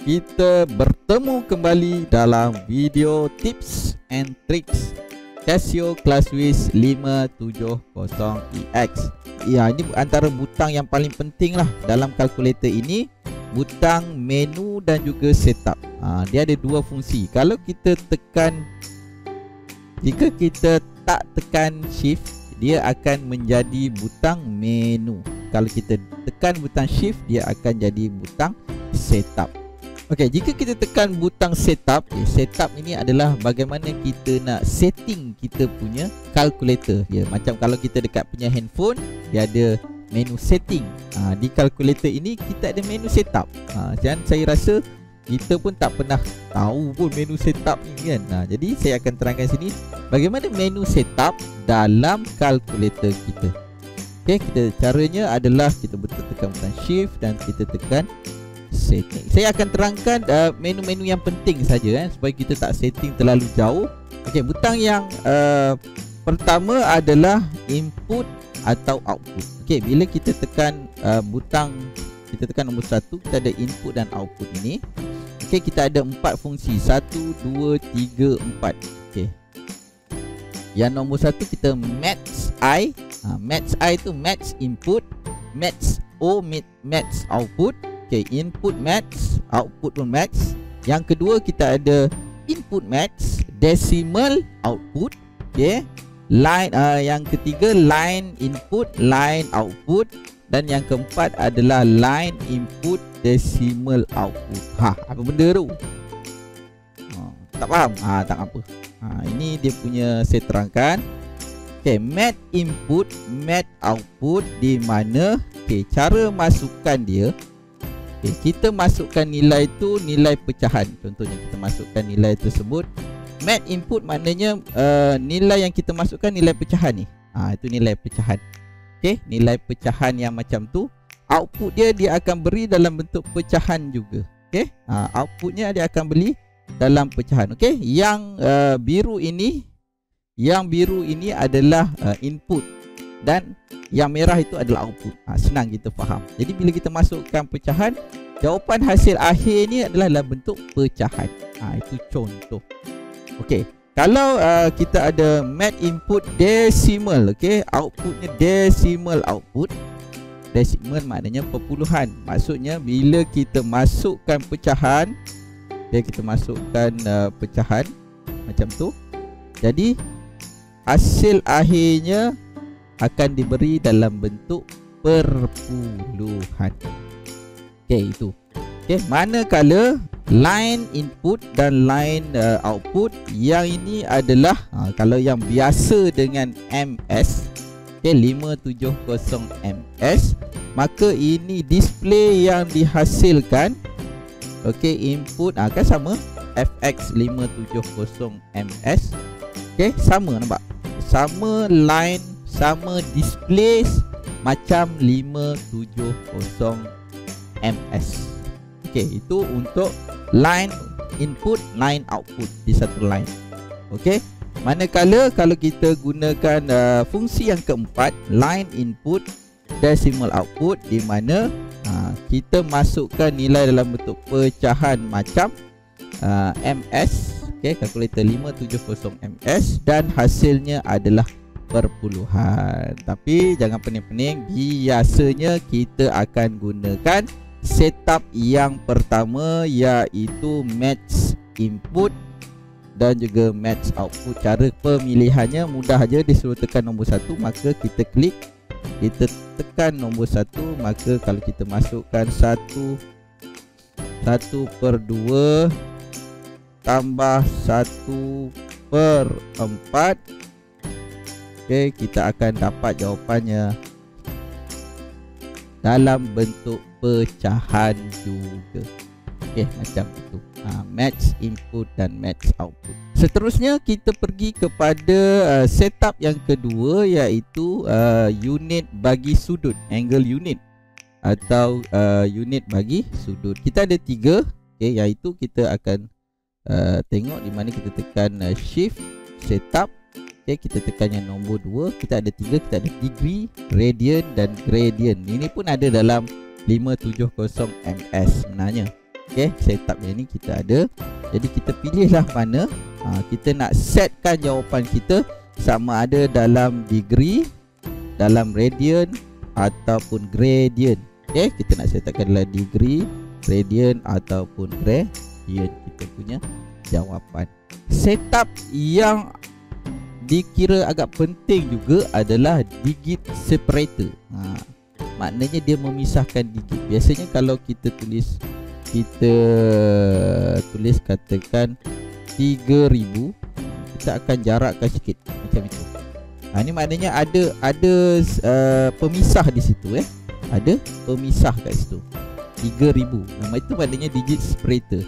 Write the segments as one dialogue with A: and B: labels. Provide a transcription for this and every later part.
A: kita bertemu kembali dalam video tips and tricks Casio ClassWiz 570EX. Ya, ini antara butang yang paling penting lah dalam kalkulator ini, butang menu dan juga setup. Dia ada dua fungsi. Kalau kita tekan, jika kita tak tekan shift, dia akan menjadi butang menu. Kalau kita tekan butang shift, dia akan jadi butang setup. Okey, jika kita tekan butang setup, setup ini adalah bagaimana kita nak setting kita punya kalkulator. Ya, macam kalau kita dekat punya handphone, dia ada menu setting. Di kalkulator ini kita ada menu setup. Dan saya rasa kita pun tak pernah tahu pun menu setup ni kan. Jadi saya akan terangkan sini bagaimana menu setup dalam kalkulator kita. Okey, caranya adalah kita tekan butang shift dan kita tekan setting. Saya akan terangkan menu-menu yang penting saja supaya kita tak setting terlalu jauh. Okey, butang yang pertama adalah input atau output. Okey, bila kita tekan kita tekan nombor 1, kita ada input dan output ini. Okey, kita ada 4 fungsi. 1, 2, 3, 4. Okey. Yang nombor 1 kita match I. Match I tu match input, match O, match output. Okay, input match, output pun match. Yang kedua kita ada input match, decimal output. Okay, line. Yang ketiga line input, line output. Dan yang keempat adalah line input, decimal output. Apa benda tu? Tak faham? Tak apa. Ini dia punya saya terangkan. Okay, match input, match output, di mana cara masukkan dia. Kita masukkan nilai tu nilai pecahan. Contohnya kita masukkan nilai tersebut. Match input maknanya nilai yang kita masukkan nilai pecahan ni. Itu nilai pecahan. Okey, nilai pecahan yang macam tu. Output dia akan beri dalam bentuk pecahan juga. Okey, outputnya dia akan beri dalam pecahan. Okey, yang biru ini adalah input dan yang merah itu adalah output. Senang kita faham. Jadi bila kita masukkan pecahan, jawapan hasil akhir ni adalah dalam bentuk pecahan. Itu contoh. Okey, kalau kita ada match input decimal, okey, outputnya decimal output. Decimal maknanya perpuluhan. Maksudnya bila kita masukkan pecahan, kita masukkan pecahan macam tu. Jadi hasil akhirnya akan diberi dalam bentuk perpuluhan. Okey, itu. Okey, manakala line input dan line output, yang ini adalah kalau yang biasa dengan MS, okey, 570 MS, maka ini display yang dihasilkan. Okey, input kan sama FX 570 MS. Okey, sama, nampak? Sama line, sama display macam 570 MS. Okey, itu untuk line input, line output di satu line. Okey, manakala kalau kita gunakan fungsi yang keempat, line input, decimal output, di mana kita masukkan nilai dalam bentuk pecahan macam MS. Okey, kalkulator 570 MS dan hasilnya adalah perpuluhan. Tapi jangan pening-pening, biasanya kita akan gunakan setup yang pertama, iaitu match input dan juga match output. Cara pemilihannya mudah aja, disuruh tekan nombor 1, maka kita klik, kita tekan nombor 1, maka kalau kita masukkan 1/2 tambah 1/4, okey, kita akan dapat jawapannya dalam bentuk pecahan juga. Okey, macam itu. Match input dan match output. Seterusnya kita pergi kepada setup yang kedua, iaitu unit bagi sudut, angle unit atau unit bagi sudut. Kita ada 3, okey, iaitu kita akan tengok di mana kita tekan shift, setup. Okay, kita tekan yang nombor 2. Kita ada 3, kita ada degree, radian dan gradient. Ini pun ada dalam 570 ms sebenarnya. Okey, setup yang ni kita ada. Jadi kita pilihlah mana. Kita nak setkan jawapan kita sama ada dalam degree, dalam radian ataupun gradient. Okey, kita nak setupkan dalam degree, radian ataupun gradient kita punya jawapan. Setup yang dikira agak penting juga adalah digit separator. Maknanya dia memisahkan digit. Biasanya kalau kita tulis katakan 3000, kita akan jarakkan sikit macam itu. Ini maknanya ada pemisah di situ Ada pemisah kat situ. 3000. Itu maknanya digit separator.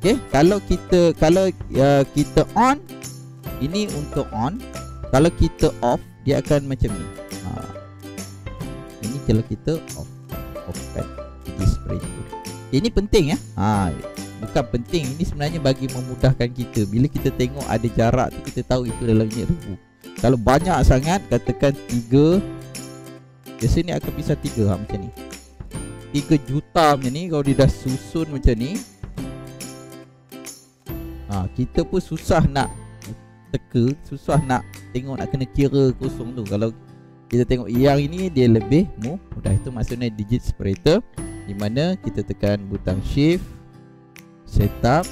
A: Okey, kalau kita on, ini untuk on. Kalau kita off, dia akan macam ni. Ini kalau kita off kan digit separator. Ini penting bukan penting, ini sebenarnya bagi memudahkan kita. Bila kita tengok ada jarak tu, kita tahu itu dalam unit ribu. Kalau banyak sangat, katakan 3, biasanya akan pisah 3 macam ni. 3 juta macam ni. Kalau dia dah susun macam ni, kita pun susah nak teka, susah nak tengok, nak kena kira kosong tu. Kalau kita tengok yang ini, dia lebih mudah. Itu maksudnya digit separator, di mana kita tekan butang shift, setup.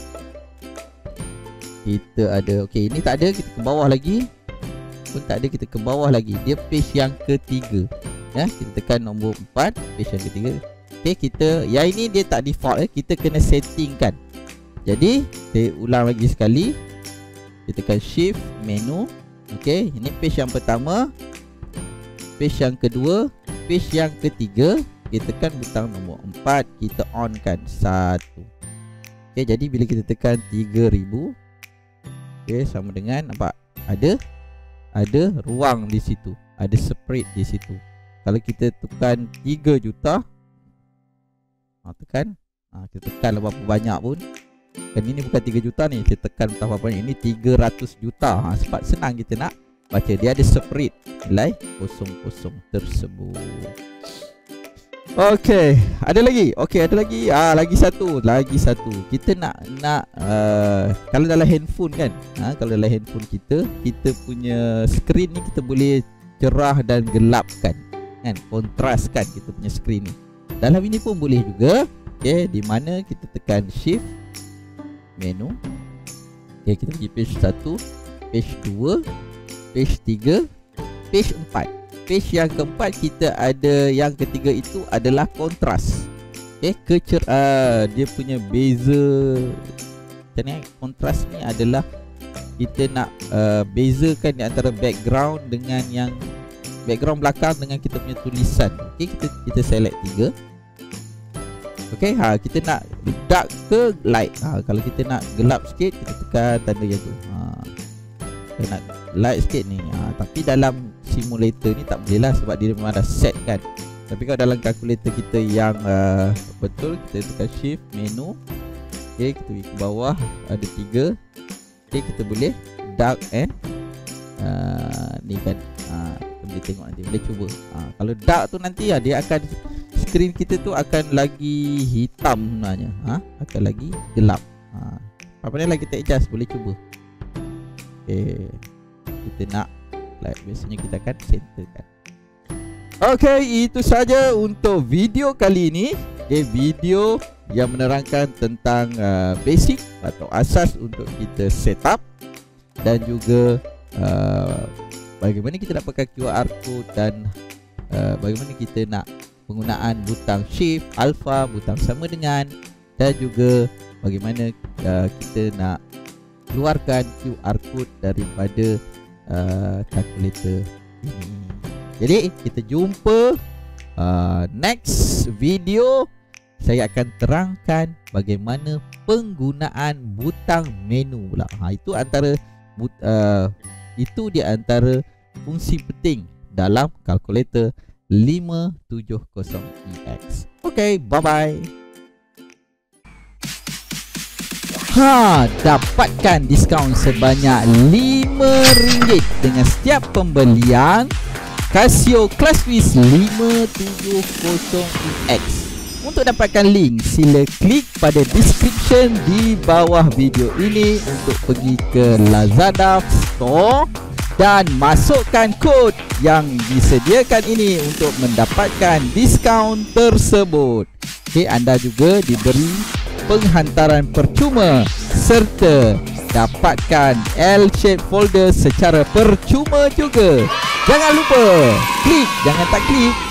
A: Kita ada, okey, ini tak ada, kita ke bawah lagi. Pun tak ada, kita ke bawah lagi. Dia page yang ketiga. Kita tekan nombor 4, page yang ketiga. Okey, kita, yang ini dia tak default kita kena settingkan. Jadi, saya ulang lagi sekali. Kita tekan shift, menu. Okey, ini page yang pertama, page yang kedua, page yang ketiga. Kita tekan butang nombor 4, kita on kan 1. Okey, jadi bila kita tekan 3000, okey, sama dengan, nampak ada ruang di situ, ada separate di situ. Kalau kita tekan 3 juta, tekan, kita tekan berapa banyak pun. Kan ini bukan 3 juta ni, kita tekan berapa banyak, ini 300 juta. Sebab senang kita nak baca, dia ada separate nilai kosong-kosong tersebut. Okey, ada lagi. Okey, ada lagi. Lagi satu. Kita nak kalau dalam handphone kan, kalau dalam handphone kita punya screen ni kita boleh cerah dan gelapkan kan, kontraskan kita punya screen ni. Dalam ini pun boleh juga. Okey, di mana kita tekan shift, menu. Okey, kita pergi page 1, page 2, page 3, page 4. Page yang keempat kita ada, yang ketiga itu adalah kontras. Dia punya beza. Macam ni, kontras ni adalah kita nak bezakan di antara background dengan yang background belakang dengan kita punya tulisan. Okey, kita select 3. Okey, kita nak dark ke light. Kalau kita nak gelap sikit, kita tekan tanda yang tu. Kita nak light sikit ni. Tapi dalam simulator ni tak boleh lah, sebab dia memang dah set kan. Tapi kalau dalam kalkulator kita yang betul, kita tekan shift, menu. Okey, kita pergi ke bawah, ada 3. Okey, kita boleh dark and ni kan. Kita boleh tengok nanti, boleh cuba. Kalau dark tu nanti dia akan, screen kita tu akan lagi hitam sebenarnya. Akan lagi gelap. Apa ni lagi kita adjust, boleh cuba. Okey, kita nak biasanya kita akan centerkan. Okey, itu saja untuk video kali ini. Video yang menerangkan tentang basic atau asas untuk kita setup, dan juga bagaimana kita nak pakai QR code, dan bagaimana kita nak penggunaan butang shift, alpha, butang sama dengan, dan juga bagaimana kita nak keluarkan QR code daripada kalkulator ini. Jadi kita jumpa next video. Saya akan terangkan bagaimana penggunaan butang menu pula. Itu antara itu di antara fungsi penting dalam kalkulator 570EX. Okay, bye bye. Dapatkan diskaun sebanyak RM5 dengan setiap pembelian Casio Classwiz 570EX. untuk dapatkan link, sila klik pada description di bawah video ini untuk pergi ke Lazada Store dan masukkan kod yang disediakan ini untuk mendapatkan diskaun tersebut. Okay, anda juga diberi penghantaran percuma serta dapatkan L-shape folder secara percuma juga. Jangan lupa klik, jangan tak klik